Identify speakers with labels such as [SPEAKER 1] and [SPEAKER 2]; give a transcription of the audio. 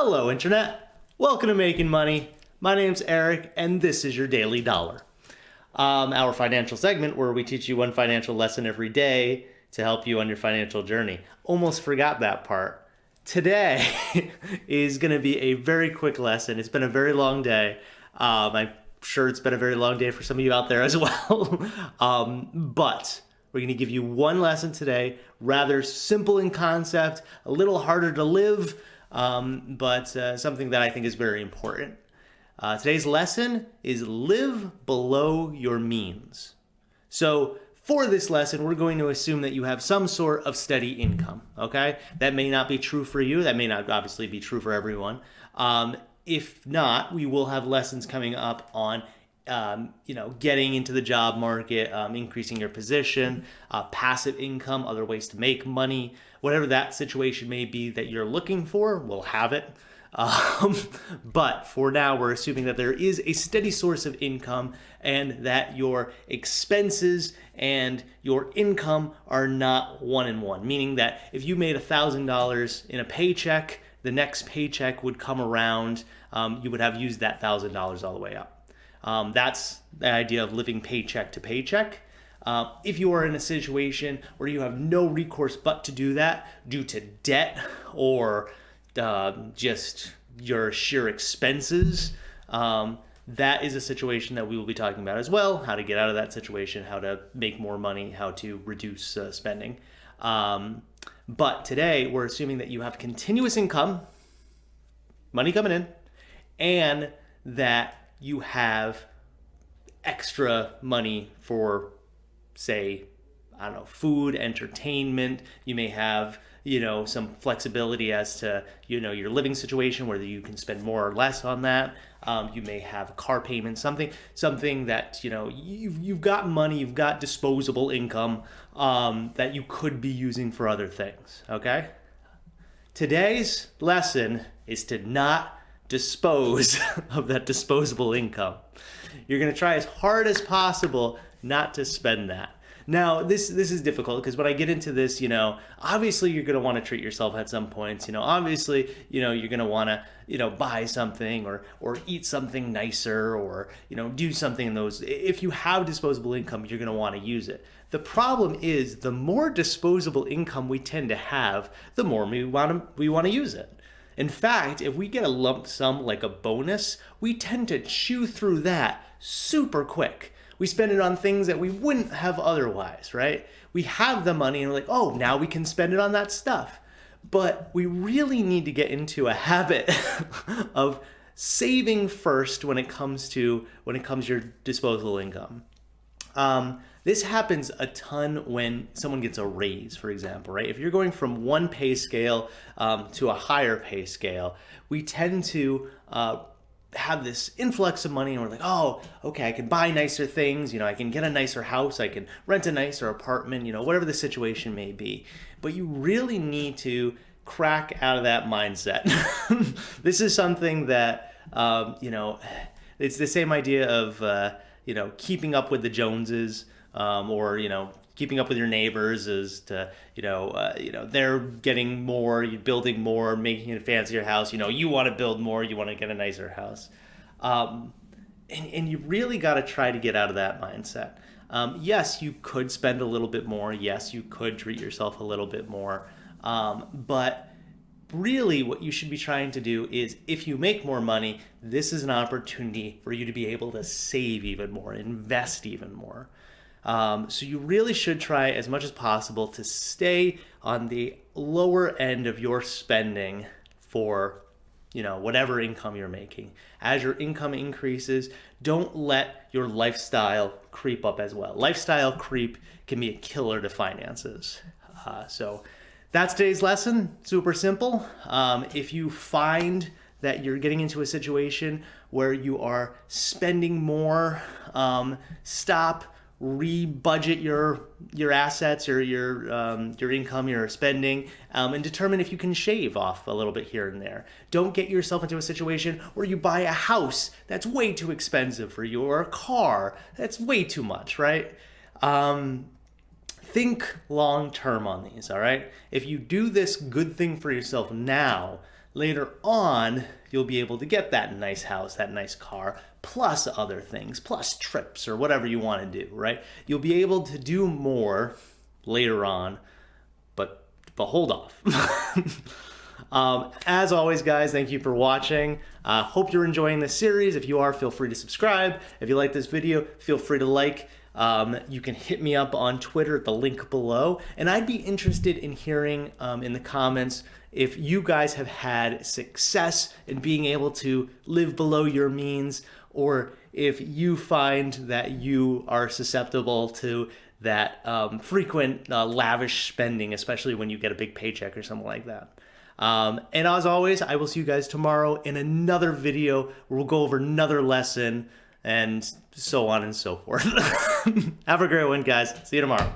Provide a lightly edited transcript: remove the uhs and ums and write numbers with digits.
[SPEAKER 1] Hello, Internet. Welcome to Making Money. My name's Eric, and this is your Daily Dollar. Our financial segment where we teach you one financial lesson every day to help you on your financial journey. Almost forgot that part. Today is going to be a very quick lesson. It's been a very long day. I'm sure it's been a very long day for some of you out there as well. But we're going to give you one lesson today, rather simple in concept, a little harder to live, but something that I think is very important. Today's lesson is live below your means. So for this lesson, we're going to assume that you have some sort of steady income, okay? That may not be true for you. That may not obviously be true for everyone. If not, we will have lessons coming up on getting into the job market, increasing your position, passive income, other ways to make money, whatever that situation may be that you're looking for, we'll have it. But for now, we're assuming that there is a steady source of income and that your expenses and your income are not one in one, meaning that if you made $1,000 in a paycheck, the next paycheck would come around, you would have used that $1,000 all the way up. That's the idea of living paycheck to paycheck. If you are in a situation where you have no recourse but to do that due to debt or just your sheer expenses, that is a situation that we will be talking about as well, how to get out of that situation, how to make more money, how to reduce spending. But today we're assuming that you have continuous income, money coming in, and that you have extra money for, say, I don't know, food, entertainment. You may have, some flexibility as to, your living situation, whether you can spend more or less on that. You may have a car payment, something that, you've got money, you've got disposable income that you could be using for other things, okay? Today's lesson is to not dispose of that disposable income. You're going to try as hard as possible not to spend that. Now, this is difficult because when I get into this, obviously you're going to want to treat yourself at some points. Obviously, you're going to want to, buy something or eat something nicer or, do something in those. If you have disposable income, you're going to want to use it. The problem is the more disposable income we tend to have, the more we want to use it. In fact, if we get a lump sum like a bonus, we tend to chew through that super quick. We spend it on things that we wouldn't have otherwise, right? We have the money and we're like, oh, now we can spend it on that stuff. But we really need to get into a habit of saving first when it comes to your disposable income. This happens a ton when someone gets a raise, for example, right? If you're going from one pay scale to a higher pay scale, we tend to have this influx of money and we're like, oh, okay, I can buy nicer things, I can get a nicer house, I can rent a nicer apartment, whatever the situation may be. But you really need to crack out of that mindset. This is something that, it's the same idea of, keeping up with the Joneses, or keeping up with your neighbors as to they're getting more, you're building more, making a fancier house. You want to build more, you want to get a nicer house, and you really got to try to get out of that mindset. Yes, you could spend a little bit more. Yes, you could treat yourself a little bit more, but really what you should be trying to do is, if you make more money, this is an opportunity for you to be able to save even more, invest even more. So you really should try as much as possible to stay on the lower end of your spending for, whatever income you're making. As your income increases, don't let your lifestyle creep up as well. Lifestyle creep can be a killer to finances. So that's today's lesson. Super simple. If you find that you're getting into a situation where you are spending more, stop, re-budget your assets or your income, your spending, and determine if you can shave off a little bit here and there. Don't get yourself into a situation where you buy a house that's way too expensive for you or a car that's way too much, right? Think long term on these, all right? If you do this good thing for yourself now, later on, you'll be able to get that nice house, that nice car, plus other things, plus trips or whatever you want to do, right? You'll be able to do more later on, but hold off. As always, guys, thank you for watching. Hope you're enjoying this series. If you are, feel free to subscribe. If you like this video, feel free to like. You can hit me up on Twitter at the link below. And I'd be interested in hearing in the comments if you guys have had success in being able to live below your means, or if you find that you are susceptible to that frequent lavish spending, especially when you get a big paycheck or something like that. And as always, I will see you guys tomorrow in another video where we'll go over another lesson and so on and so forth. Have a great one, guys. See you tomorrow.